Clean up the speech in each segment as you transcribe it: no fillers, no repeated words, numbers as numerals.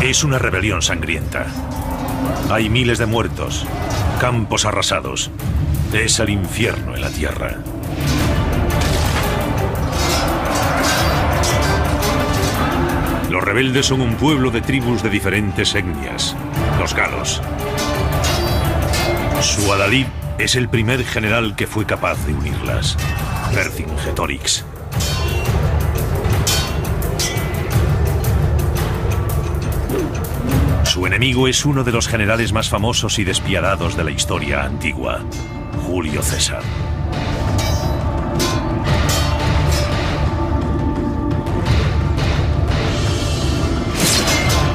Es una rebelión sangrienta. Hay miles de muertos, campos arrasados. Es el infierno en la tierra. Los rebeldes son un pueblo de tribus de diferentes etnias, los galos. Su adalid es el primer general que fue capaz de unirlas, Vercingetorix. Su enemigo es uno de los generales más famosos y despiadados de la historia antigua, Julio César.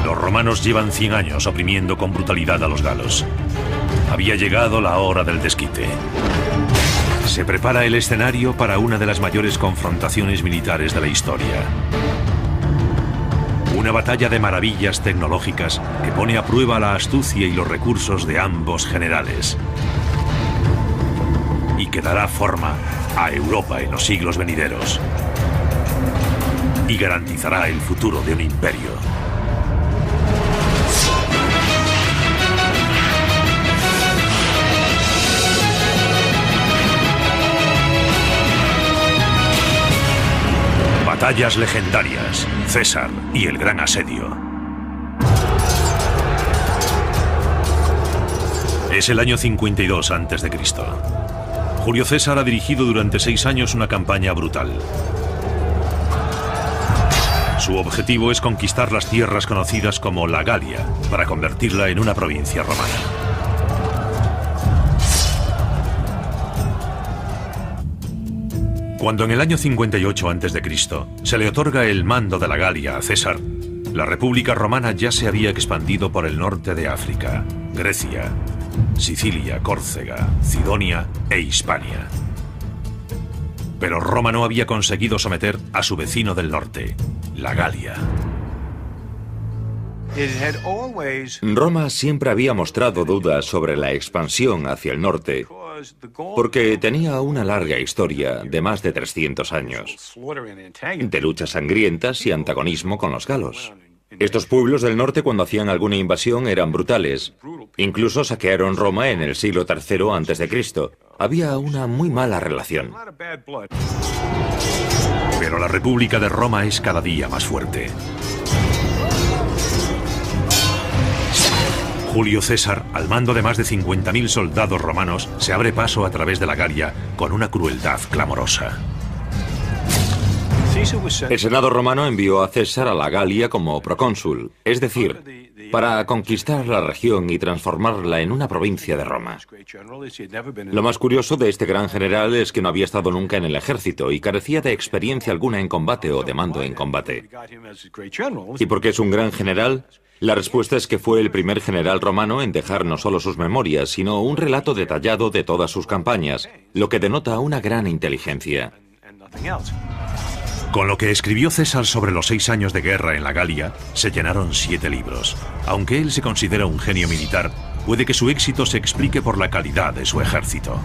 Los romanos llevan 100 años oprimiendo con brutalidad a los galos. Había llegado la hora del desquite. Se prepara el escenario para una de las mayores confrontaciones militares de la historia. Una batalla de maravillas tecnológicas que pone a prueba la astucia y los recursos de ambos generales. Y que dará forma a Europa en los siglos venideros. Y garantizará el futuro de un imperio. Batallas legendarias, César y el Gran Asedio. Es el año 52 a.C. Julio César ha dirigido durante 6 años una campaña brutal. Su objetivo es conquistar las tierras conocidas como la Galia, para convertirla en una provincia romana. Cuando en el año 58 a.C. se le otorga el mando de la Galia a César, la República Romana ya se había expandido por el norte de África, Grecia, Sicilia, Córcega, Cidonia e Hispania. Pero Roma no había conseguido someter a su vecino del norte, la Galia. Roma siempre había mostrado dudas sobre la expansión hacia el norte, porque tenía una larga historia de más de 300 años, de luchas sangrientas y antagonismo con los galos. Estos pueblos del norte, cuando hacían alguna invasión, eran brutales. Incluso saquearon Roma en el siglo III a.C. Había una muy mala relación. Pero la República de Roma es cada día más fuerte. Julio César, al mando de más de 50.000 soldados romanos, se abre paso a través de la Galia con una crueldad clamorosa. El Senado romano envió a César a la Galia como procónsul, es decir, para conquistar la región y transformarla en una provincia de Roma. Lo más curioso de este gran general es que no había estado nunca en el ejército y carecía de experiencia alguna en combate o de mando en combate. ¿Y por qué es un gran general? La respuesta es que fue el primer general romano en dejar no solo sus memorias, sino un relato detallado de todas sus campañas, lo que denota una gran inteligencia. Con lo que escribió César sobre los 6 años de guerra en la Galia, se llenaron 7 libros. Aunque él se considera un genio militar, puede que su éxito se explique por la calidad de su ejército.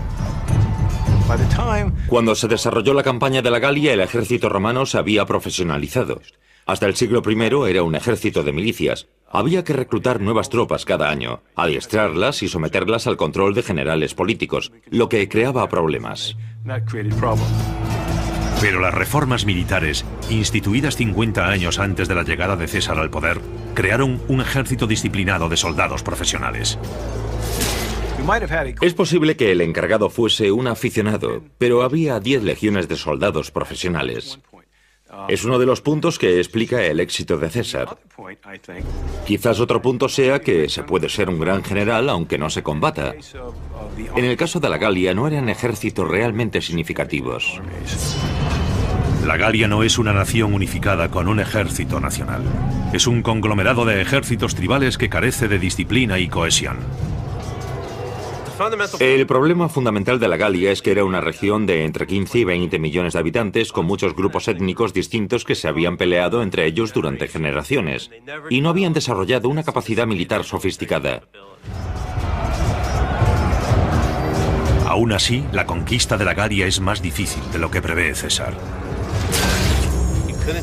Cuando se desarrolló la campaña de la Galia, el ejército romano se había profesionalizado. Hasta el siglo I era un ejército de milicias. Había que reclutar nuevas tropas cada año, adiestrarlas y someterlas al control de generales políticos, lo que creaba problemas. Pero las reformas militares, instituidas 50 años antes de la llegada de César al poder, crearon un ejército disciplinado de soldados profesionales. Es posible que el encargado fuese un aficionado, pero había 10 legiones de soldados profesionales. Es uno de los puntos que explica el éxito de César. Quizás otro punto sea que se puede ser un gran general aunque no se combata. En el caso de la Galia no eran ejércitos realmente significativos. La Galia no es una nación unificada con un ejército nacional. Es un conglomerado de ejércitos tribales que carece de disciplina y cohesión. El problema fundamental de la Galia es que era una región de entre 15 y 20 millones de habitantes con muchos grupos étnicos distintos que se habían peleado entre ellos durante generaciones y no habían desarrollado una capacidad militar sofisticada. Aún así, la conquista de la Galia es más difícil de lo que prevé César.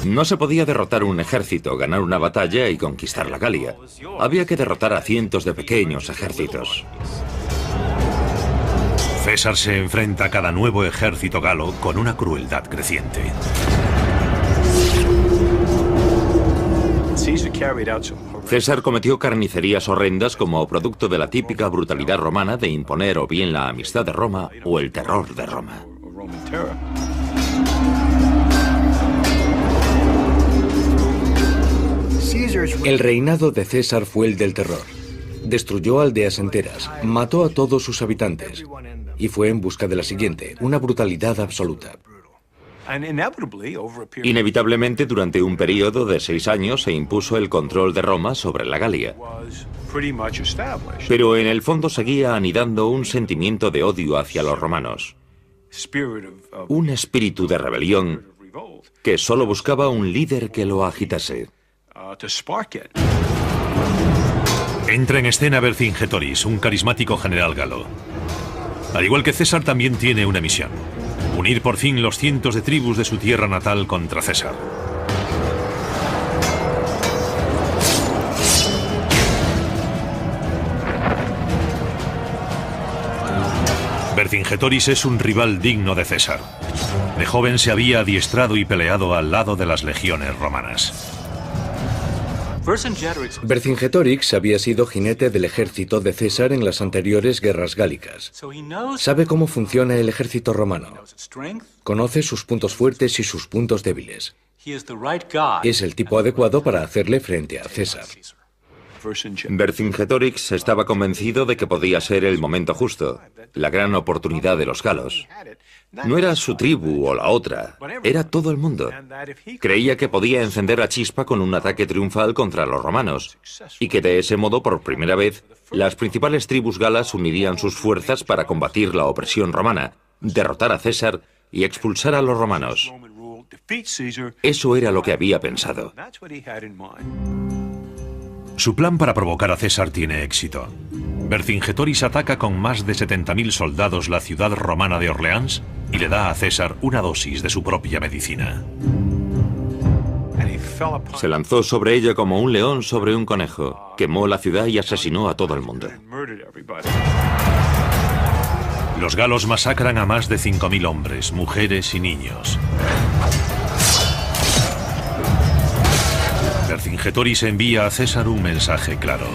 No se podía derrotar un ejército, ganar una batalla y conquistar la Galia. Había que derrotar a cientos de pequeños ejércitos. César se enfrenta a cada nuevo ejército galo con una crueldad creciente. César cometió carnicerías horrendas como producto de la típica brutalidad romana de imponer o bien la amistad de Roma o el terror de Roma. El reinado de César fue el del terror. Destruyó aldeas enteras, mató a todos sus habitantes y fue en busca de la siguiente, una brutalidad absoluta. Inevitablemente, durante un periodo de 6 años se impuso el control de Roma sobre la Galia. Pero en el fondo seguía anidando un sentimiento de odio hacia los romanos. Un espíritu de rebelión que solo buscaba un líder que lo agitase. Entra en escena Vercingetorix, un carismático general galo. Al igual que César, también tiene una misión: unir por fin los cientos de tribus de su tierra natal contra César. Vercingetorix es un rival digno de César. De joven se había adiestrado y peleado al lado de las legiones romanas. Vercingetorix había sido jinete del ejército de César en las anteriores guerras gálicas. Sabe cómo funciona el ejército romano. Conoce sus puntos fuertes y sus puntos débiles. Es el tipo adecuado para hacerle frente a César. Vercingetorix estaba convencido de que podía ser el momento justo, la gran oportunidad de los galos. No era su tribu o la otra, era todo el mundo. Creía que podía encender la chispa con un ataque triunfal contra los romanos, y que de ese modo, por primera vez, las principales tribus galas unirían sus fuerzas para combatir la opresión romana, derrotar a César y expulsar a los romanos. Eso era lo que había pensado. Su plan para provocar a César tiene éxito. Vercingetorix ataca con más de 70.000 soldados la ciudad romana de Orleans y le da a César una dosis de su propia medicina. Se lanzó sobre ella como un león sobre un conejo, quemó la ciudad y asesinó a todo el mundo. Los galos masacran a más de 5.000 hombres, mujeres y niños. Vercingetorix envía a César un mensaje claro: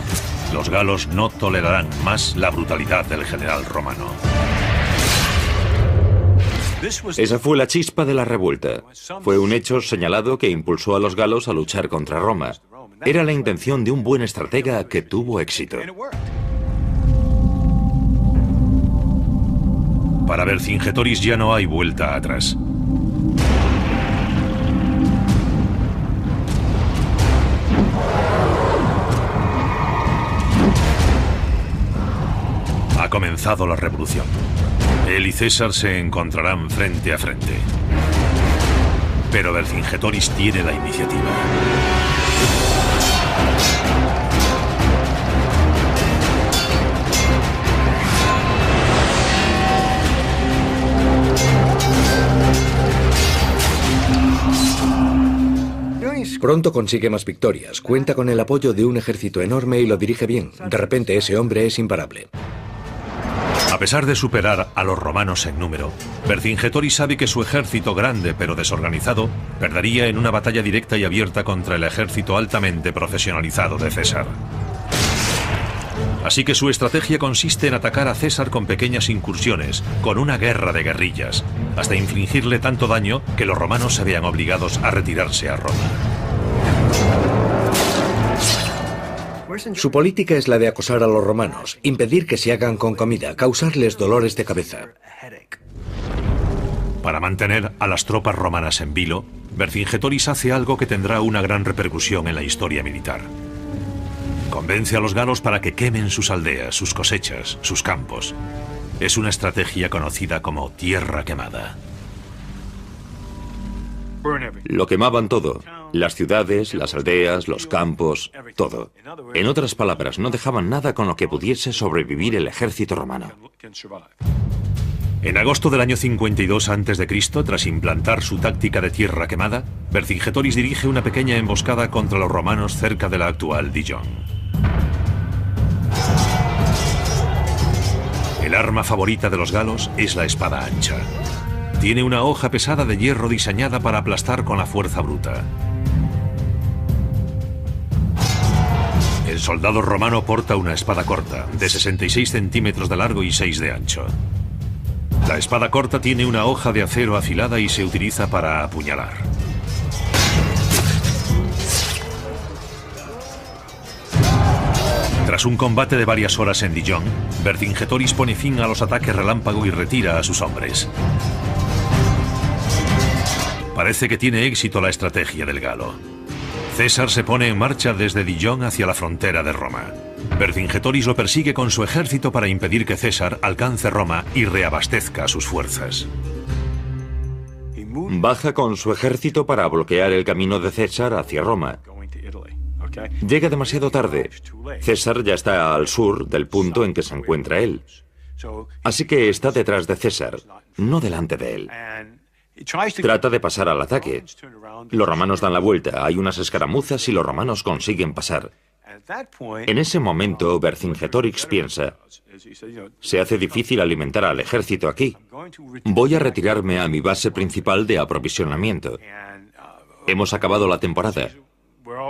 los galos no tolerarán más la brutalidad del general romano. Esa fue la chispa de la revuelta. Fue un hecho señalado que impulsó a los galos a luchar contra Roma. Era la intención de un buen estratega que tuvo éxito. Para Vercingetorix ya no hay vuelta atrás. Ha comenzado la revolución. Él y César se encontrarán frente a frente. Pero Vercingetorix tiene la iniciativa. Pronto consigue más victorias, cuenta con el apoyo de un ejército enorme y lo dirige bien. De repente ese hombre es imparable. A pesar de superar a los romanos en número, Vercingetorix sabe que su ejército, grande pero desorganizado, perdería en una batalla directa y abierta contra el ejército altamente profesionalizado de César. Así que su estrategia consiste en atacar a César con pequeñas incursiones, con una guerra de guerrillas, hasta infligirle tanto daño que los romanos se vean obligados a retirarse a Roma. Su política es la de acosar a los romanos, impedir que se hagan con comida, causarles dolores de cabeza. Para mantener a las tropas romanas en vilo, Vercingetorix hace algo que tendrá una gran repercusión en la historia militar. Convence a los galos para que quemen sus aldeas, sus cosechas, sus campos. Es una estrategia conocida como tierra quemada. Lo quemaban todo. Las ciudades, las aldeas, los campos, todo. En otras palabras, no dejaban nada con lo que pudiese sobrevivir el ejército romano. En agosto del año 52 a.C., tras implantar su táctica de tierra quemada, Vercingetorix dirige una pequeña emboscada contra los romanos cerca de la actual Dijon. El arma favorita de los galos es la espada ancha. Tiene una hoja pesada de hierro diseñada para aplastar con la fuerza bruta. El soldado romano porta una espada corta, de 66 centímetros de largo y 6 de ancho. La espada corta tiene una hoja de acero afilada y se utiliza para apuñalar. Tras un combate de varias horas en Dijon, Vercingetorix pone fin a los ataques relámpago y retira a sus hombres. Parece que tiene éxito la estrategia del galo. César se pone en marcha desde Dijon hacia la frontera de Roma. Vercingetorix lo persigue con su ejército para impedir que César alcance Roma y reabastezca sus fuerzas. Baja con su ejército para bloquear el camino de César hacia Roma. Llega demasiado tarde. César ya está al sur del punto en que se encuentra él. Así que está detrás de César, no delante de él. Trata de pasar al ataque. Los romanos dan la vuelta, hay unas escaramuzas y los romanos consiguen pasar. En ese momento, Vercingetorix piensa, se hace difícil alimentar al ejército aquí. Voy a retirarme a mi base principal de aprovisionamiento. Hemos acabado la temporada.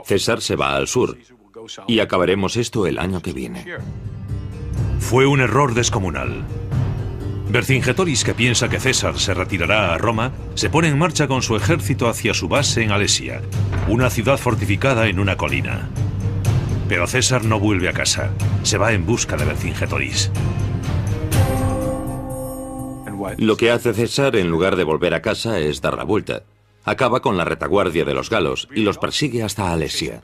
César se va al sur y acabaremos esto el año que viene. Fue un error descomunal. Vercingetorix, que piensa que César se retirará a Roma, se pone en marcha con su ejército hacia su base en Alesia, una ciudad fortificada en una colina. Pero César no vuelve a casa, se va en busca de Vercingetorix. Lo que hace César en lugar de volver a casa es dar la vuelta. Acaba con la retaguardia de los galos y los persigue hasta Alesia.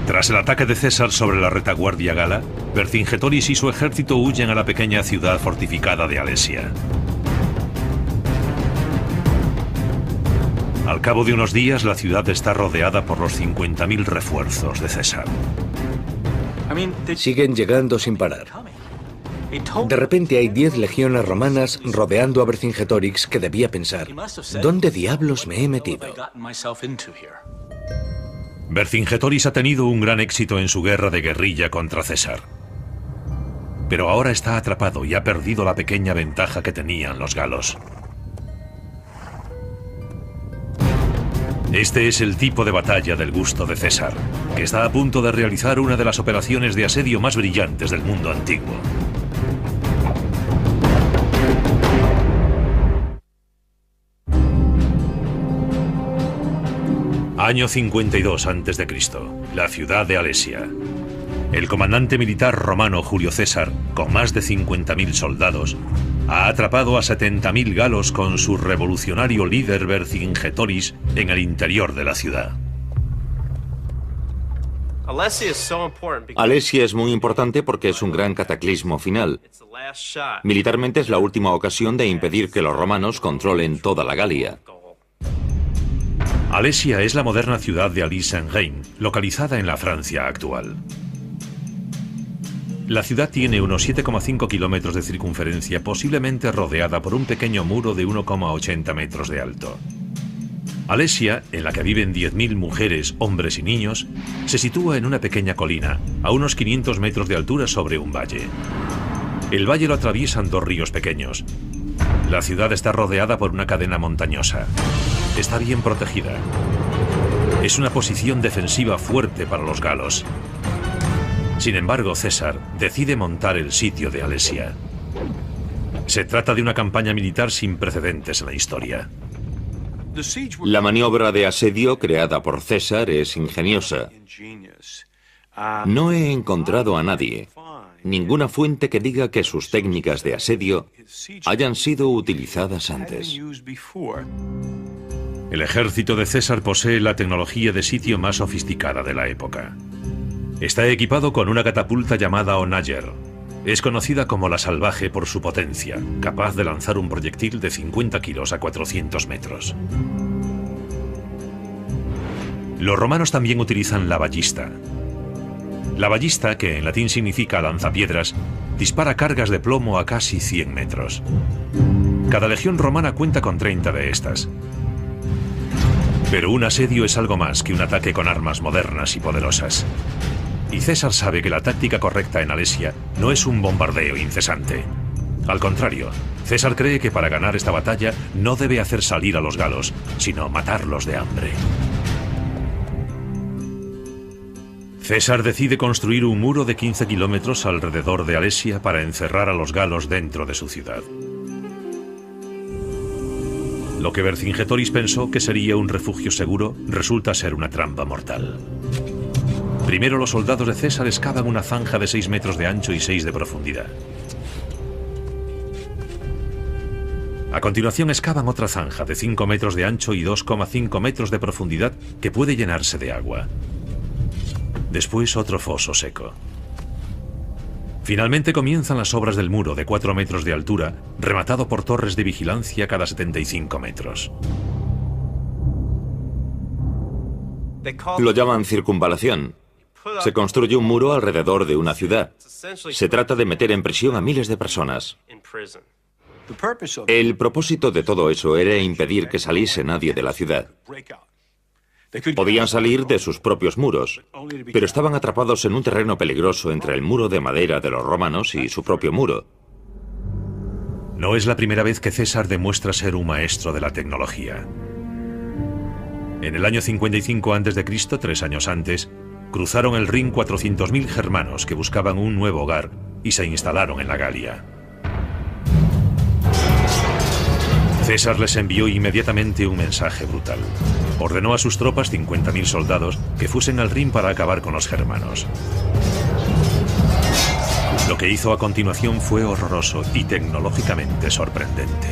Tras el ataque de César sobre la retaguardia gala, Vercingetorix y su ejército huyen a la pequeña ciudad fortificada de Alesia. Al cabo de unos días, la ciudad está rodeada por los 50.000 refuerzos de César. Siguen llegando sin parar. De repente hay 10 legiones romanas rodeando a Vercingetorix, que debía pensar, ¿dónde diablos me he metido? Vercingetorix ha tenido un gran éxito en su guerra de guerrilla contra César. Pero ahora está atrapado y ha perdido la pequeña ventaja que tenían los galos. Este es el tipo de batalla del gusto de César, que está a punto de realizar una de las operaciones de asedio más brillantes del mundo antiguo. Año 52 a.C., la ciudad de Alesia. El comandante militar romano Julio César, con más de 50.000 soldados, ha atrapado a 70.000 galos con su revolucionario líder Vercingetorix en el interior de la ciudad. Alesia es muy importante porque es un gran cataclismo final. Militarmente es la última ocasión de impedir que los romanos controlen toda la Galia. Alesia es la moderna ciudad de Alise-en-Reine, localizada en la Francia actual. La ciudad tiene unos 7,5 kilómetros de circunferencia, posiblemente rodeada por un pequeño muro de 1,80 metros de alto. Alesia, en la que viven 10.000 mujeres, hombres y niños, se sitúa en una pequeña colina, a unos 500 metros de altura sobre un valle. El valle lo atraviesan 2 ríos pequeños. La ciudad está rodeada por una cadena montañosa. Está bien protegida. Es una posición defensiva fuerte para los galos. Sin embargo, César decide montar el sitio de Alesia. Se trata de una campaña militar sin precedentes en la historia. La maniobra de asedio creada por César es ingeniosa. No he encontrado a nadie, ninguna fuente que diga que sus técnicas de asedio hayan sido utilizadas antes. El ejército de César posee la tecnología de sitio más sofisticada de la época. Está equipado con una catapulta llamada Onager. Es conocida como la Salvaje por su potencia, capaz de lanzar un proyectil de 50 kilos a 400 metros. Los romanos también utilizan la ballista. La ballista, que en latín significa lanzapiedras, dispara cargas de plomo a casi 100 metros. Cada legión romana cuenta con 30 de estas. Pero un asedio es algo más que un ataque con armas modernas y poderosas. Y César sabe que la táctica correcta en Alesia no es un bombardeo incesante. Al contrario, César cree que para ganar esta batalla no debe hacer salir a los galos, sino matarlos de hambre. César decide construir un muro de 15 kilómetros alrededor de Alesia para encerrar a los galos dentro de su ciudad. Lo que Vercingetoris pensó que sería un refugio seguro resulta ser una trampa mortal. Primero los soldados de César excavan una zanja de 6 metros de ancho y 6 de profundidad. A continuación excavan otra zanja de 5 metros de ancho y 2,5 metros de profundidad que puede llenarse de agua. Después otro foso seco. Finalmente comienzan las obras del muro de 4 metros de altura, rematado por torres de vigilancia cada 75 metros. Lo llaman circunvalación. Se construye un muro alrededor de una ciudad. Se trata de meter en prisión a miles de personas. El propósito de todo eso era impedir que saliese nadie de la ciudad. Podían salir de sus propios muros, pero estaban atrapados en un terreno peligroso entre el muro de madera de los romanos y su propio muro. No es la primera vez que César demuestra ser un maestro de la tecnología. En el año 55 a.C., 3 años antes, cruzaron el Rin 400.000 germanos que buscaban un nuevo hogar y se instalaron en la Galia. César les envió inmediatamente un mensaje brutal. Ordenó a sus tropas, 50.000 soldados, que fuesen al Rin para acabar con los germanos. Lo que hizo a continuación fue horroroso y tecnológicamente sorprendente.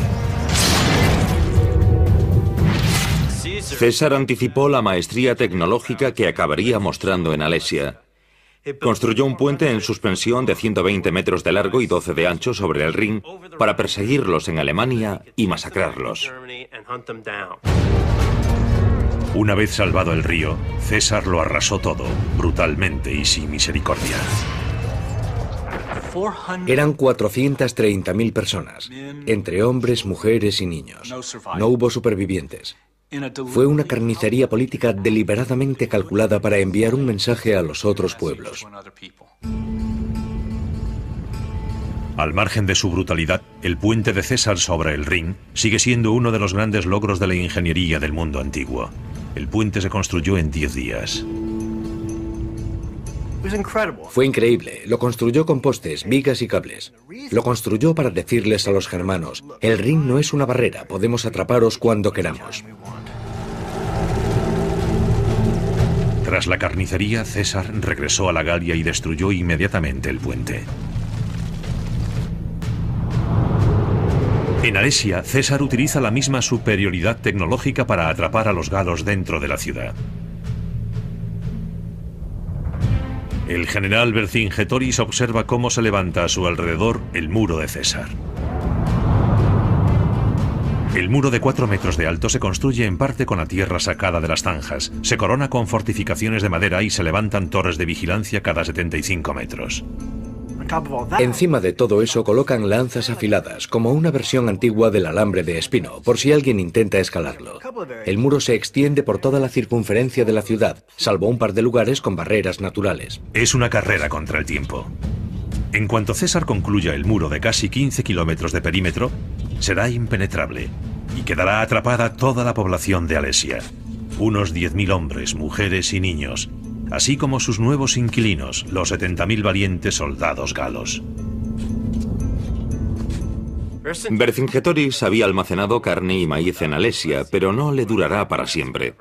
César anticipó la maestría tecnológica que acabaría mostrando en Alesia. Construyó un puente en suspensión de 120 metros de largo y 12 de ancho sobre el Rin para perseguirlos en Alemania y masacrarlos. Una vez salvado el río, César lo arrasó todo, brutalmente y sin misericordia. Eran 430.000 personas, entre hombres, mujeres y niños. No hubo supervivientes. Fue una carnicería política deliberadamente calculada para enviar un mensaje a los otros pueblos. Al margen de su brutalidad, el puente de César sobre el Rin sigue siendo uno de los grandes logros de la ingeniería del mundo antiguo. El puente se construyó en 10 días. Fue increíble. Lo construyó con postes, vigas y cables. Lo construyó para decirles a los germanos: el Rin no es una barrera, podemos atraparos cuando queramos. Tras la carnicería, César regresó a la Galia y destruyó inmediatamente el puente. En Alesia, César utiliza la misma superioridad tecnológica para atrapar a los galos dentro de la ciudad. El general Vercingetoris observa cómo se levanta a su alrededor el muro de César. El muro de 4 metros de alto se construye en parte con la tierra sacada de las zanjas, se corona con fortificaciones de madera y se levantan torres de vigilancia cada 75 metros. Encima de todo eso colocan lanzas afiladas, como una versión antigua del alambre de espino, por si alguien intenta escalarlo. El muro se extiende por toda la circunferencia de la ciudad, salvo un par de lugares con barreras naturales. Es una carrera contra el tiempo. En cuanto César concluya el muro de casi 15 kilómetros de perímetro, será impenetrable y quedará atrapada toda la población de Alesia. Unos 10.000 hombres, mujeres y niños, así como sus nuevos inquilinos, los 70.000 valientes soldados galos. Vercingetoris había almacenado carne y maíz en Alesia, pero no le durará para siempre.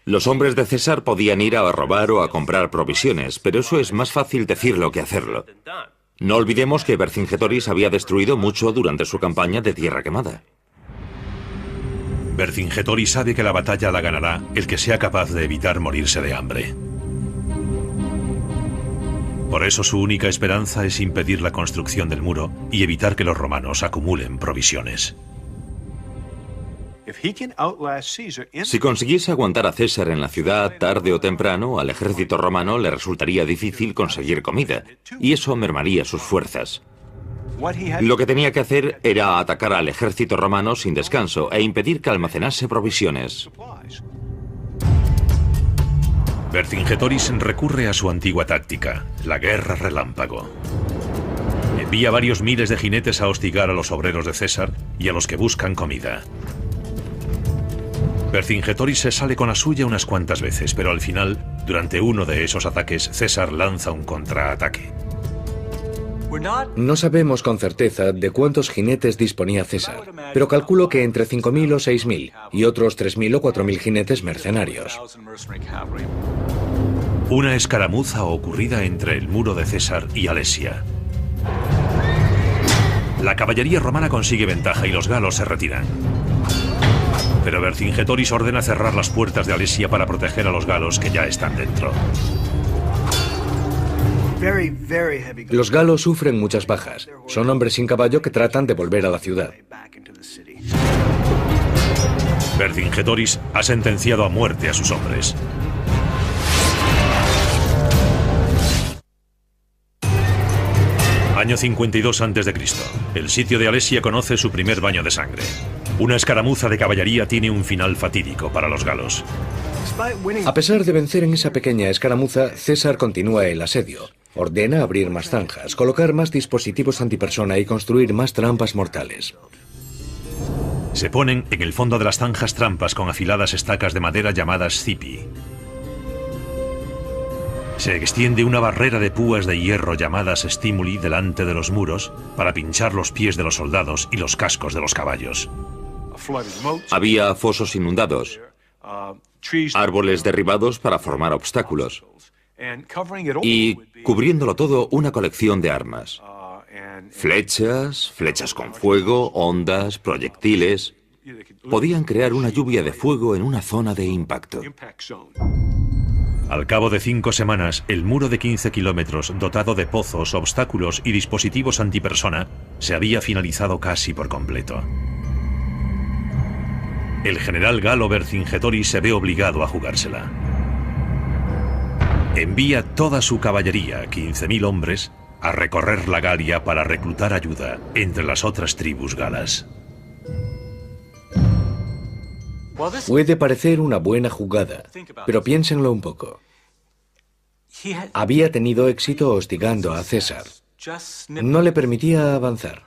Los hombres de César podían ir a robar o a comprar provisiones, pero eso es más fácil decirlo que hacerlo. No olvidemos que Vercingetoris había destruido mucho durante su campaña de Tierra Quemada. Vercingetoris sabe que la batalla la ganará el que sea capaz de evitar morirse de hambre. Por eso su única esperanza es impedir la construcción del muro y evitar que los romanos acumulen provisiones. Si consiguiese aguantar a César en la ciudad, tarde o temprano, al ejército romano le resultaría difícil conseguir comida, y eso mermaría sus fuerzas. Lo que tenía que hacer era atacar al ejército romano sin descanso e impedir que almacenase provisiones. Vercingetorix recurre a su antigua táctica, la guerra relámpago. Envía varios miles de jinetes a hostigar a los obreros de César y a los que buscan comida. Vercingetorix se sale con la suya unas cuantas veces, pero al final, durante uno de esos ataques, César lanza un contraataque. No sabemos con certeza de cuántos jinetes disponía César, pero calculo que entre 5.000 o 6.000 y otros 3.000 o 4.000 jinetes mercenarios. Una escaramuza ocurrida entre el muro de César y Alesia. La caballería romana consigue ventaja y los galos se retiran. Pero Vercingetorix ordena cerrar las puertas de Alesia para proteger a los galos que ya están dentro. Los galos sufren muchas bajas. Son hombres sin caballo que tratan de volver a la ciudad. Vercingetorix ha sentenciado a muerte a sus hombres. Año 52 a.C. El sitio de Alesia conoce su primer baño de sangre. Una escaramuza de caballería tiene un final fatídico para los galos. A pesar de vencer en esa pequeña escaramuza, César continúa el asedio. Ordena abrir más zanjas, colocar más dispositivos antipersona y construir más trampas mortales. Se ponen en el fondo de las zanjas trampas con afiladas estacas de madera llamadas cipi. Se extiende una barrera de púas de hierro llamadas stimuli delante de los muros para pinchar los pies de los soldados y los cascos de los caballos. Había fosos inundados, árboles derribados para formar obstáculos y, cubriéndolo todo, una colección de armas. Flechas, flechas con fuego, ondas, proyectiles. Podían crear una lluvia de fuego en una zona de impacto. Al cabo de 5 semanas, el muro de 15 kilómetros, dotado de pozos, obstáculos y dispositivos antipersona, se había finalizado casi por completo. El general galo Vercingetorix se ve obligado a jugársela. Envía toda su caballería, 15.000 hombres, a recorrer la Galia para reclutar ayuda entre las otras tribus galas. Puede parecer una buena jugada, pero piénsenlo un poco. Había tenido éxito hostigando a César. No le permitía avanzar.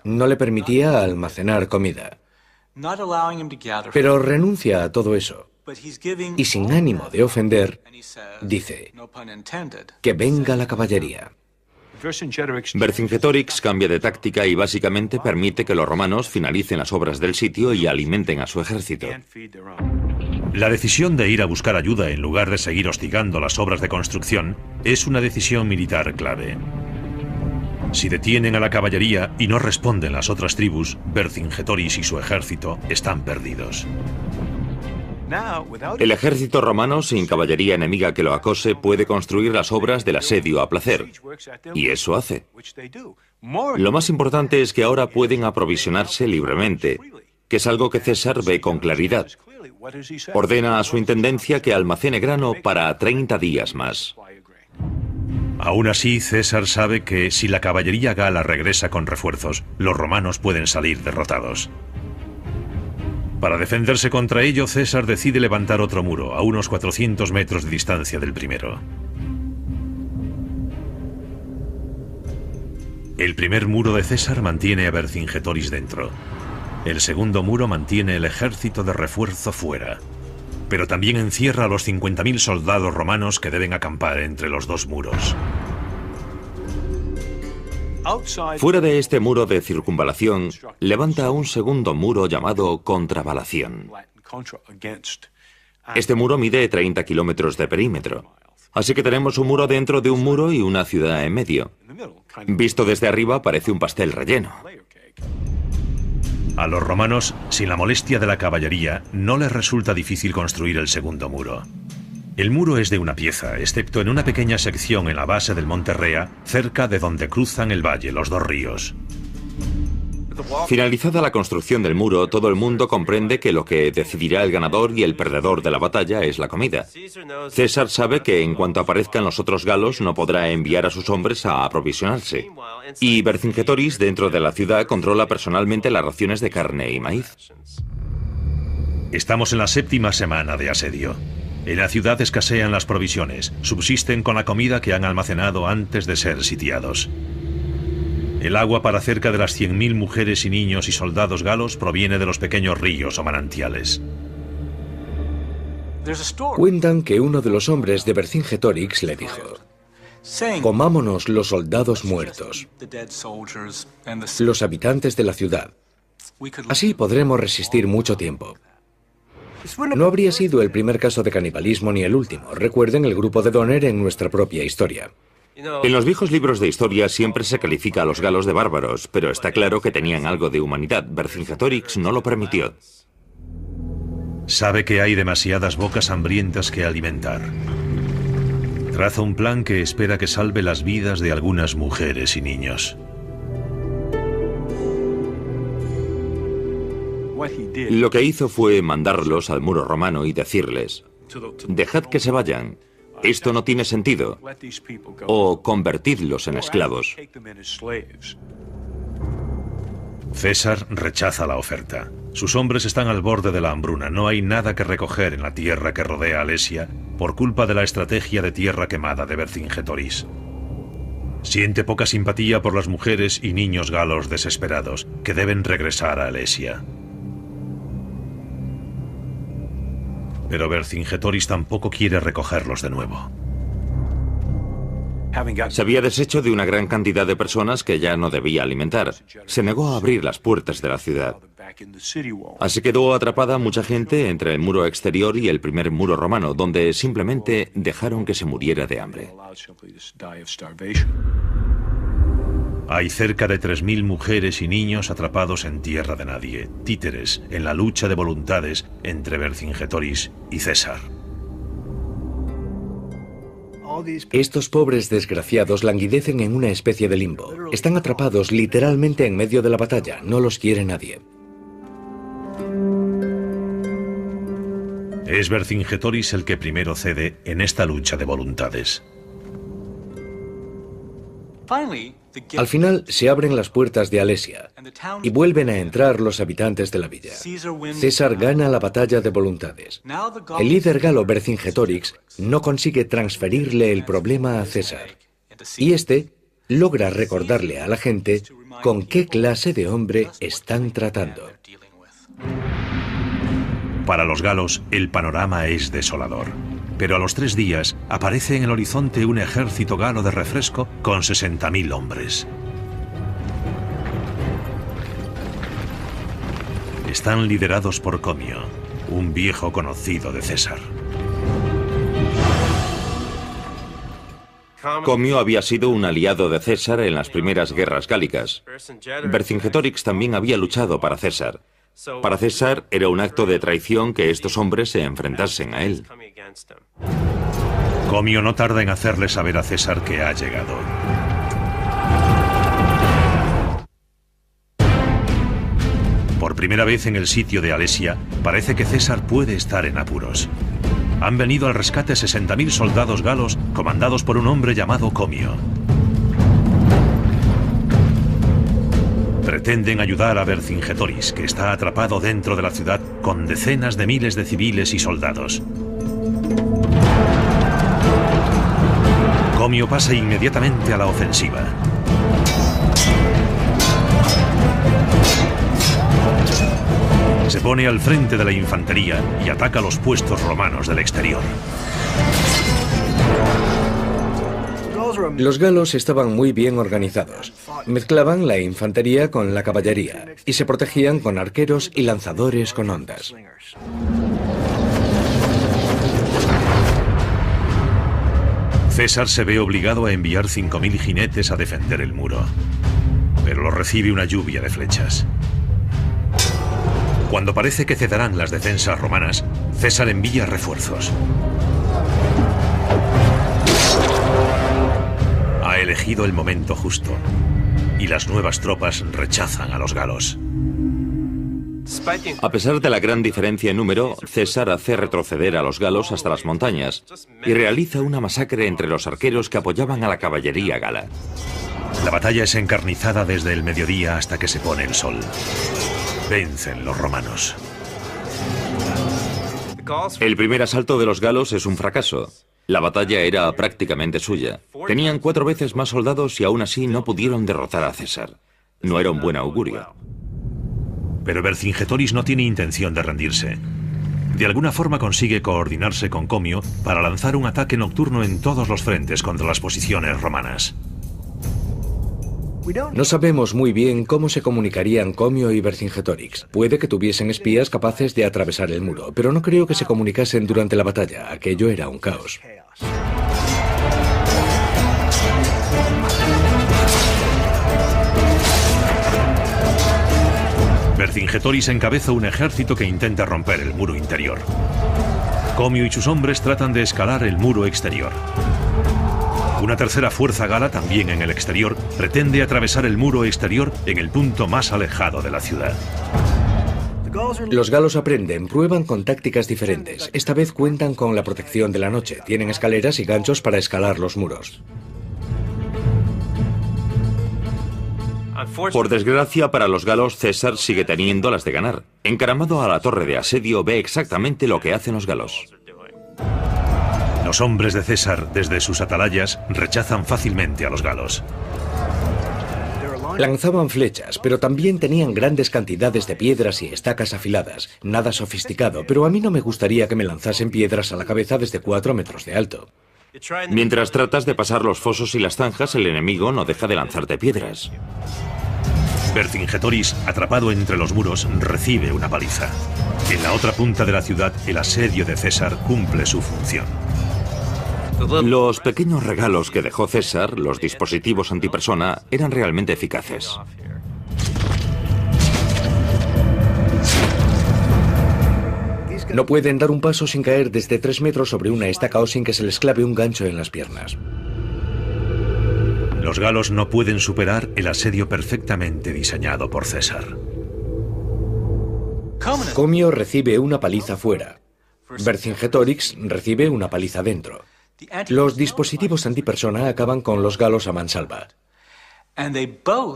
No le permitía almacenar comida. Pero renuncia a todo eso. Y sin ánimo de ofender, dice, que venga la caballería. Vercingetorix cambia de táctica y básicamente permite que los romanos finalicen las obras del sitio y alimenten a su ejército. La decisión de ir a buscar ayuda en lugar de seguir hostigando las obras de construcción es una decisión militar clave. Si detienen a la caballería y no responden las otras tribus, Vercingetorix y su ejército están perdidos. El ejército romano, sin caballería enemiga que lo acose, puede construir las obras del asedio a placer. Y eso hace. Lo más importante es que ahora pueden aprovisionarse libremente, que es algo que César ve con claridad. Ordena a su intendencia que almacene grano para 30 días más. Aún así, César sabe que si la caballería gala regresa con refuerzos, los romanos pueden salir derrotados. Para defenderse contra ello, César decide levantar otro muro, a unos 400 metros de distancia del primero. El primer muro de César mantiene a Vercingetorix dentro. El segundo muro mantiene el ejército de refuerzo fuera. Pero también encierra a los 50.000 soldados romanos que deben acampar entre los dos muros. Fuera de este muro de circunvalación, levanta un segundo muro llamado contravalación. Este muro mide 30 kilómetros de perímetro. Así que tenemos un muro dentro de un muro y una ciudad en medio. Visto desde arriba parece un pastel relleno. A los romanos, sin la molestia de la caballería, no les resulta difícil construir el segundo muro. El muro es de una pieza, excepto en una pequeña sección en la base del monte Rea, cerca de donde cruzan el valle los dos ríos. Finalizada la construcción del muro, todo el mundo comprende que lo que decidirá el ganador y el perdedor de la batalla es la comida. César sabe que en cuanto aparezcan los otros galos no podrá enviar a sus hombres a aprovisionarse. Y Vercingetorix, dentro de la ciudad, controla personalmente las raciones de carne y maíz. Estamos en la 7ª semana de asedio. En la ciudad escasean las provisiones, subsisten con la comida que han almacenado antes de ser sitiados. El agua para cerca de las 100.000 mujeres y niños y soldados galos proviene de los pequeños ríos o manantiales. Cuentan que uno de los hombres de Vercingetorix le dijo: comámonos los soldados muertos, los habitantes de la ciudad. Así podremos resistir mucho tiempo. No habría sido el primer caso de canibalismo ni el último. Recuerden el grupo de Donner en nuestra propia historia. En los viejos libros de historia siempre se califica a los galos de bárbaros, pero está claro que tenían algo de humanidad. Vercingetorix no lo permitió. Sabe que hay demasiadas bocas hambrientas que alimentar. Traza un plan que espera que salve las vidas de algunas mujeres y niños. Lo que hizo fue mandarlos al muro romano y decirles: dejad que se vayan. Esto no tiene sentido. O convertidlos en esclavos. César rechaza la oferta. Sus hombres están al borde de la hambruna. No hay nada que recoger en la tierra que rodea Alesia por culpa de la estrategia de tierra quemada de Vercingetorix. Siente poca simpatía por las mujeres y niños galos desesperados que deben regresar a Alesia. Pero Vercingetorix tampoco quiere recogerlos de nuevo. Se había deshecho de una gran cantidad de personas que ya no debía alimentar. Se negó a abrir las puertas de la ciudad. Así quedó atrapada mucha gente entre el muro exterior y el primer muro romano, donde simplemente dejaron que se muriera de hambre. Hay cerca de 3.000 mujeres y niños atrapados en tierra de nadie, títeres en la lucha de voluntades entre Vercingetorix y César. Estos pobres desgraciados languidecen en una especie de limbo. Están atrapados literalmente en medio de la batalla. No los quiere nadie. Es Vercingetorix el que primero cede en esta lucha de voluntades. Al final se abren las puertas de Alesia y vuelven a entrar los habitantes de la villa. César gana la batalla de voluntades. El líder galo Vercingetorix no consigue transferirle el problema a César, y este logra recordarle a la gente con qué clase de hombre están tratando. Para los galos, el panorama es desolador. Pero a los 3 días aparece en el horizonte un ejército galo de refresco con 60.000 hombres. Están liderados por Comio, un viejo conocido de César. Comio había sido un aliado de César en las primeras guerras gálicas. Vercingetorix también había luchado para César. Para César era un acto de traición que estos hombres se enfrentasen a él. Comio no tarda en hacerle saber a César que ha llegado. Por primera vez en el sitio de Alesia, parece que César puede estar en apuros. Han venido al rescate 60.000 soldados galos comandados por un hombre llamado Comio. Pretenden ayudar a Vercingetorix, que está atrapado dentro de la ciudad con decenas de miles de civiles y soldados. Comio pasa inmediatamente a la ofensiva. Se pone al frente de la infantería y ataca los puestos romanos del exterior. Los galos estaban muy bien organizados. Mezclaban la infantería con la caballería y se protegían con arqueros y lanzadores con ondas. César se ve obligado a enviar 5.000 jinetes a defender el muro, pero lo recibe una lluvia de flechas. Cuando parece que cederán las defensas romanas, César envía refuerzos. Ha elegido el momento justo y las nuevas tropas rechazan a los galos. A pesar de la gran diferencia en número, César hace retroceder a los galos hasta las montañas y realiza una masacre entre los arqueros que apoyaban a la caballería gala. La batalla es encarnizada desde el mediodía hasta que se pone el sol. Vencen los romanos. El primer asalto de los galos es un fracaso. La batalla era prácticamente suya. Tenían 4 veces más soldados y aún así no pudieron derrotar a César. No era un buen augurio. Pero Vercingetorix no tiene intención de rendirse. De alguna forma consigue coordinarse con Comio para lanzar un ataque nocturno en todos los frentes contra las posiciones romanas. No sabemos muy bien cómo se comunicarían Comio y Vercingetorix. Puede que tuviesen espías capaces de atravesar el muro, pero no creo que se comunicasen durante la batalla. Aquello era un caos. Vercingetorix encabeza un ejército que intenta romper el muro interior. Comio y sus hombres tratan de escalar el muro exterior. Una tercera fuerza gala, también en el exterior, pretende atravesar el muro exterior en el punto más alejado de la ciudad. Los galos aprenden, prueban con tácticas diferentes. Esta vez cuentan con la protección de la noche. Tienen escaleras y ganchos para escalar los muros. Por desgracia para los galos, César sigue teniendo las de ganar. Encaramado a la torre de asedio, ve exactamente lo que hacen los galos. Los hombres de César, desde sus atalayas, rechazan fácilmente a los galos. Lanzaban flechas, pero también tenían grandes cantidades de piedras y estacas afiladas. Nada sofisticado, pero a mí no me gustaría que me lanzasen piedras a la cabeza desde 4 metros de alto. Mientras tratas de pasar los fosos y las zanjas, el enemigo no deja de lanzarte piedras. Vercingetorix, atrapado entre los muros, recibe una paliza. En la otra punta de la ciudad, el asedio de César cumple su función. Los pequeños regalos que dejó César, los dispositivos antipersona, eran realmente eficaces. No pueden dar un paso sin caer desde 3 metros sobre una estaca o sin que se les clave un gancho en las piernas. Los galos no pueden superar el asedio perfectamente diseñado por César. Comio recibe una paliza fuera. Vercingetorix recibe una paliza dentro. Los dispositivos antipersona acaban con los galos a mansalva.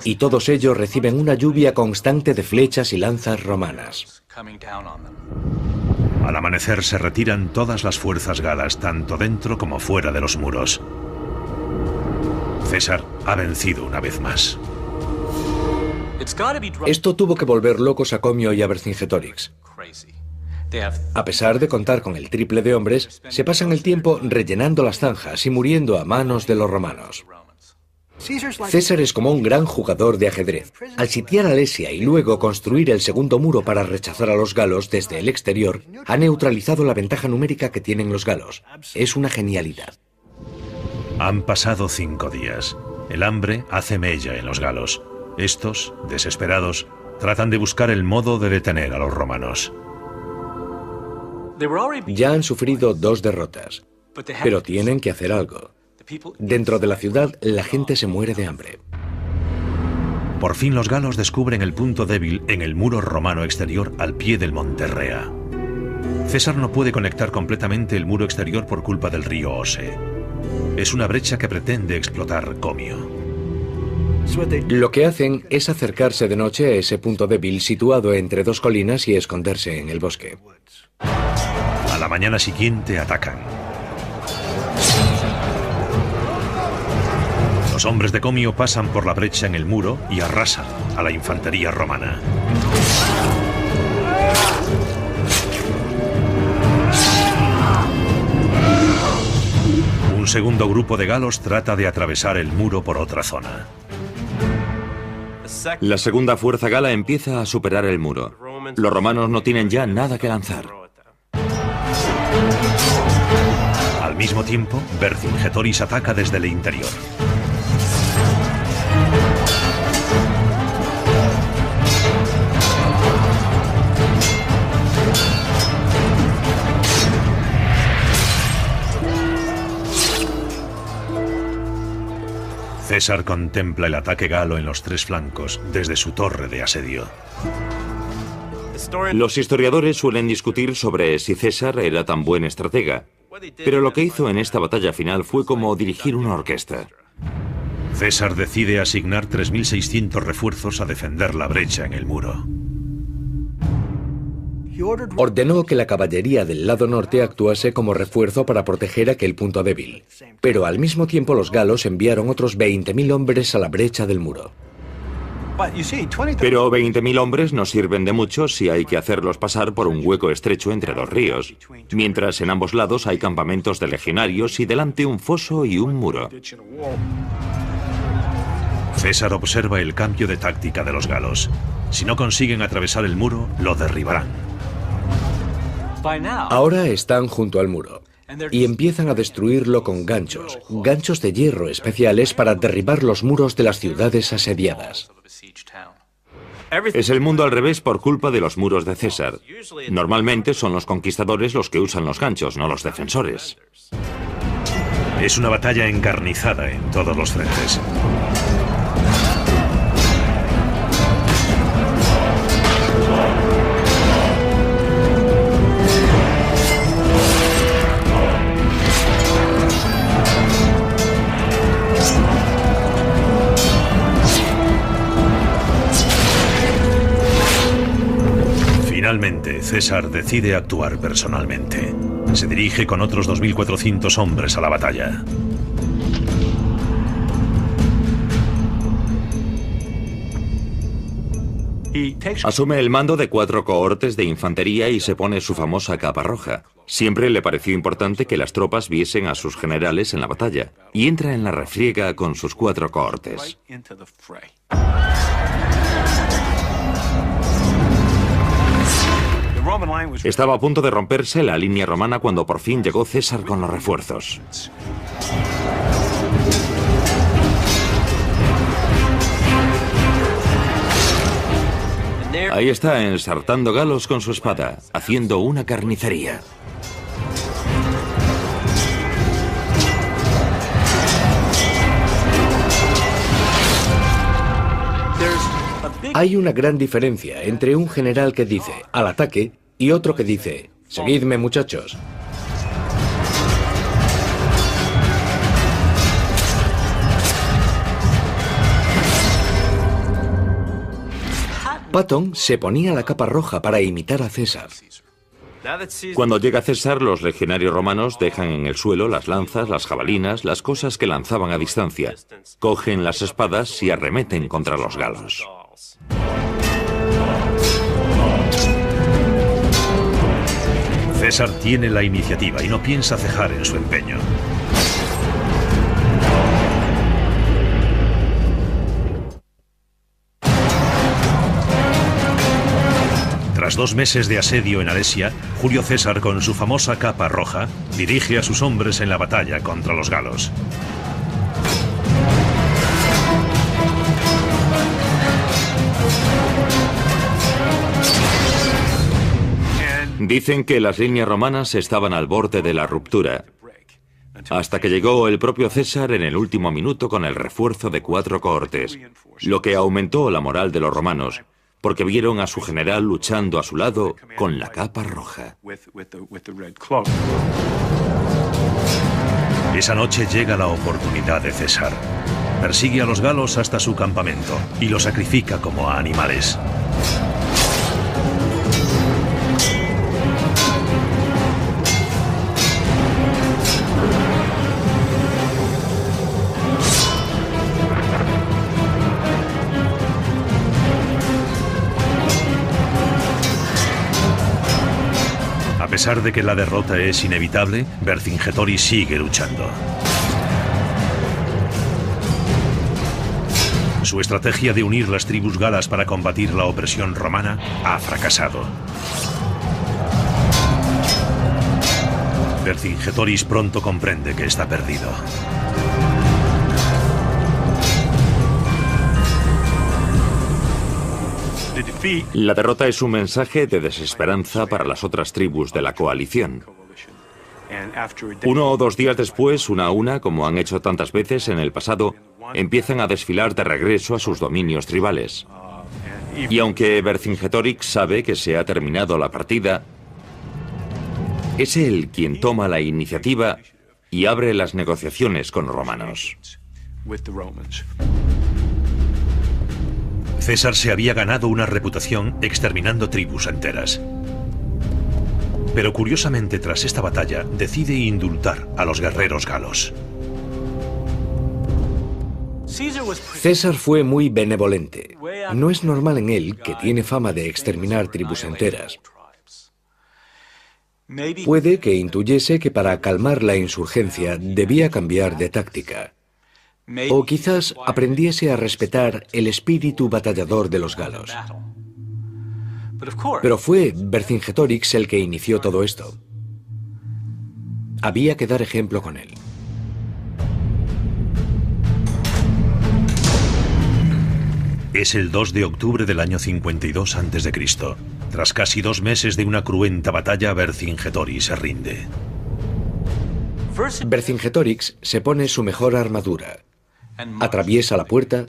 Y todos ellos reciben una lluvia constante de flechas y lanzas romanas. Al amanecer se retiran todas las fuerzas galas, tanto dentro como fuera de los muros. César ha vencido una vez más. Esto tuvo que volver locos a Comio y a Vercingetorix. A pesar de contar con el triple de hombres, se pasan el tiempo rellenando las zanjas y muriendo a manos de los romanos. César es como un gran jugador de ajedrez. Al sitiar Alesia y luego construir el segundo muro para rechazar a los galos desde el exterior, ha neutralizado la ventaja numérica que tienen los galos. Es una genialidad. Han pasado 5 días. El hambre hace mella en los galos. Estos, desesperados, tratan de buscar el modo de detener a los romanos. Ya han sufrido 2 derrotas, pero tienen que hacer algo. Dentro de la ciudad, la gente se muere de hambre. Por fin los galos descubren el punto débil en el muro romano exterior al pie del monte Rea. César no puede conectar completamente el muro exterior por culpa del río Ose. Es una brecha que pretende explotar Comio. Lo que hacen es acercarse de noche a ese punto débil situado entre 2 colinas y esconderse en el bosque. A la mañana siguiente atacan. Los hombres de Comio pasan por la brecha en el muro y arrasan a la infantería romana. Un segundo grupo de galos trata de atravesar el muro por otra zona. La segunda fuerza gala empieza a superar el muro. Los romanos no tienen ya nada que lanzar. Al mismo tiempo, Vercingetorix ataca desde el interior. César contempla el ataque galo en los tres flancos desde su torre de asedio. Los historiadores suelen discutir sobre si César era tan buen estratega, pero lo que hizo en esta batalla final fue como dirigir una orquesta. César decide asignar 3.600 refuerzos a defender la brecha en el muro. Ordenó que la caballería del lado norte actuase como refuerzo para proteger aquel punto débil, pero al mismo tiempo los galos enviaron otros 20.000 hombres a la brecha del muro. Pero 20.000 hombres no sirven de mucho si hay que hacerlos pasar por un hueco estrecho entre dos ríos, mientras en ambos lados hay campamentos de legionarios y delante un foso y un muro. César observa el cambio de táctica de los galos. Si no consiguen atravesar el muro, lo derribarán. Ahora están junto al muro y empiezan a destruirlo con ganchos de hierro especiales para derribar los muros de las ciudades asediadas. Es el mundo al revés por culpa de los muros de César. Normalmente son los conquistadores los que usan los ganchos, no los defensores. Es una batalla encarnizada en todos los frentes. Finalmente, César decide actuar personalmente. Se dirige con otros 2.400 hombres a la batalla. Asume el mando de 4 cohortes de infantería y se pone su famosa capa roja. Siempre le pareció importante que las tropas viesen a sus generales en la batalla, y entra en la refriega con sus 4 cohortes. Estaba a punto de romperse la línea romana cuando por fin llegó César con los refuerzos. Ahí está, ensartando galos con su espada, haciendo una carnicería. Hay una gran diferencia entre un general que dice «al ataque» y otro que dice «seguidme, muchachos». Patton se ponía la capa roja para imitar a César. Cuando llega César, los legionarios romanos dejan en el suelo las lanzas, las jabalinas, las cosas que lanzaban a distancia. Cogen las espadas y arremeten contra los galos. César tiene la iniciativa y no piensa cejar en su empeño. Tras 2 meses de asedio en Alesia, Julio César, con su famosa capa roja, dirige a sus hombres en la batalla contra los galos. Dicen que las líneas romanas estaban al borde de la ruptura, hasta que llegó el propio César en el último minuto con el refuerzo de 4 cohortes, lo que aumentó la moral de los romanos, porque vieron a su general luchando a su lado con la capa roja. Esa noche llega la oportunidad de César. Persigue a los galos hasta su campamento y los sacrifica como a animales. A pesar de que la derrota es inevitable, Vercingetorix sigue luchando. Su estrategia de unir las tribus galas para combatir la opresión romana ha fracasado. Vercingetorix pronto comprende que está perdido. La derrota es un mensaje de desesperanza para las otras tribus de la coalición. 1 o 2 días después, una a una, como han hecho tantas veces en el pasado, empiezan a desfilar de regreso a sus dominios tribales. Y aunque Vercingetorix sabe que se ha terminado la partida, es él quien toma la iniciativa y abre las negociaciones con los romanos. César se había ganado una reputación exterminando tribus enteras. Pero curiosamente, tras esta batalla, decide indultar a los guerreros galos. César fue muy benevolente. No es normal en él, que tiene fama de exterminar tribus enteras. Puede que intuyese que para calmar la insurgencia debía cambiar de táctica. O quizás aprendiese a respetar el espíritu batallador de los galos. Pero fue Vercingetorix el que inició todo esto. Había que dar ejemplo con él. Es el 2 de octubre del año 52 a.C. Tras casi 2 meses de una cruenta batalla, Vercingetorix se rinde. Vercingetorix se pone su mejor armadura, atraviesa la puerta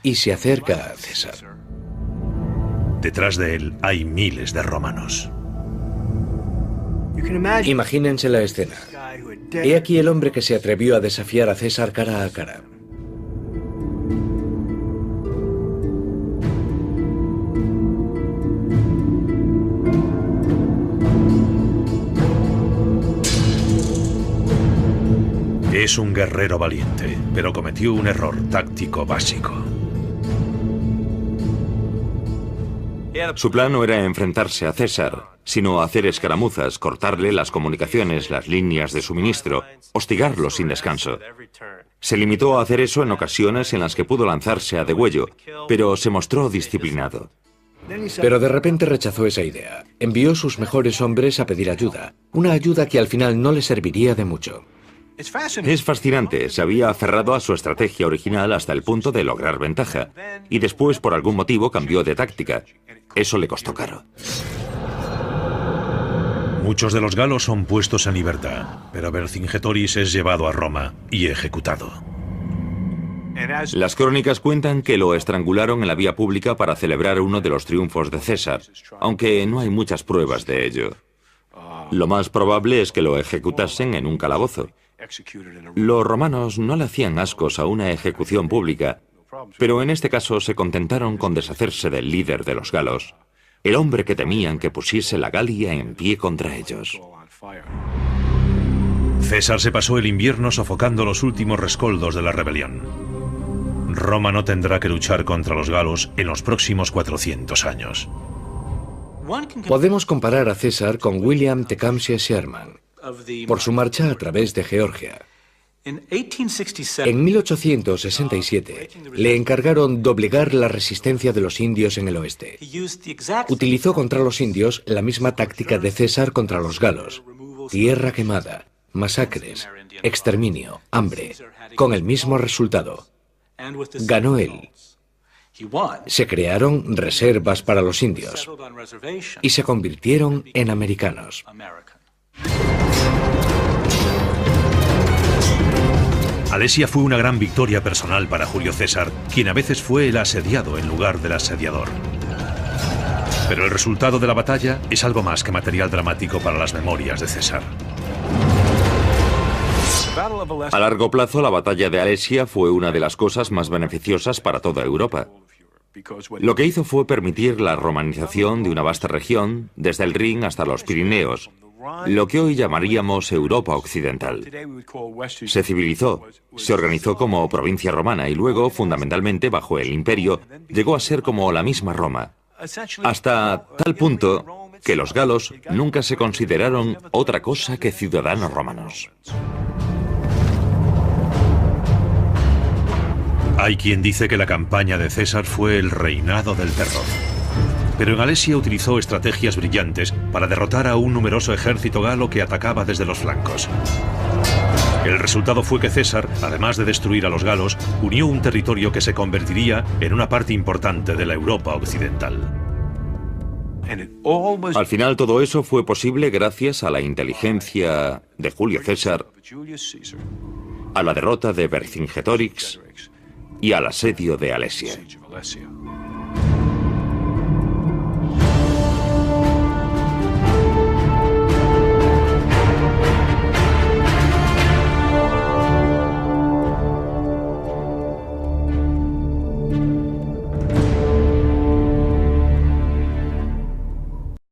y se acerca a César. Detrás de él hay miles de romanos. Imagínense la escena. He aquí el hombre que se atrevió a desafiar a César cara a cara. Es un guerrero valiente, pero cometió un error táctico básico. Su plan no era enfrentarse a César, sino hacer escaramuzas, cortarle las comunicaciones, las líneas de suministro, hostigarlo sin descanso. Se limitó a hacer eso en ocasiones en las que pudo lanzarse a degüello, pero se mostró disciplinado. Pero de repente rechazó esa idea. Envió sus mejores hombres a pedir ayuda, una ayuda que al final no le serviría de mucho. Es fascinante, se había aferrado a su estrategia original hasta el punto de lograr ventaja, y después por algún motivo cambió de táctica. Eso le costó caro. Muchos de los galos son puestos en libertad, pero Vercingetorix es llevado a Roma y ejecutado. Las crónicas cuentan que lo estrangularon en la vía pública para celebrar uno de los triunfos de César, aunque no hay muchas pruebas de ello. Lo más probable es que lo ejecutasen en un calabozo. Los romanos no le hacían ascos a una ejecución pública, pero en este caso se contentaron con deshacerse del líder de los galos, el hombre que temían que pusiese la Galia en pie contra ellos. César se pasó el invierno sofocando los últimos rescoldos de la rebelión. Roma no tendrá que luchar contra los galos en los próximos 400 años. Podemos comparar a César con William Tecumseh Sherman, por su marcha a través de Georgia. En 1867 le encargaron doblegar la resistencia de los indios en el oeste. Utilizó contra los indios la misma táctica de César contra los galos: tierra quemada, masacres, exterminio, hambre, con el mismo resultado. Ganó él. Se crearon reservas para los indios y se convirtieron en americanos. Alesia fue una gran victoria personal para Julio César, quien a veces fue el asediado en lugar del asediador. Pero el resultado de la batalla es algo más que material dramático para las memorias de César. A largo plazo, la batalla de Alesia fue una de las cosas más beneficiosas para toda Europa. Lo que hizo fue permitir la romanización de una vasta región, desde el Rin hasta los Pirineos, lo que hoy llamaríamos Europa Occidental. Se civilizó, se organizó como provincia romana y luego, fundamentalmente bajo el imperio, llegó a ser como la misma Roma, hasta tal punto que los galos nunca se consideraron otra cosa que ciudadanos romanos. Hay quien dice que la campaña de César fue el reinado del terror. Pero en Alesia utilizó estrategias brillantes para derrotar a un numeroso ejército galo que atacaba desde los flancos. El resultado fue que César, además de destruir a los galos, unió un territorio que se convertiría en una parte importante de la Europa occidental. Al final todo eso fue posible gracias a la inteligencia de Julio César a la derrota de Vercingetorix y al asedio de Alesia.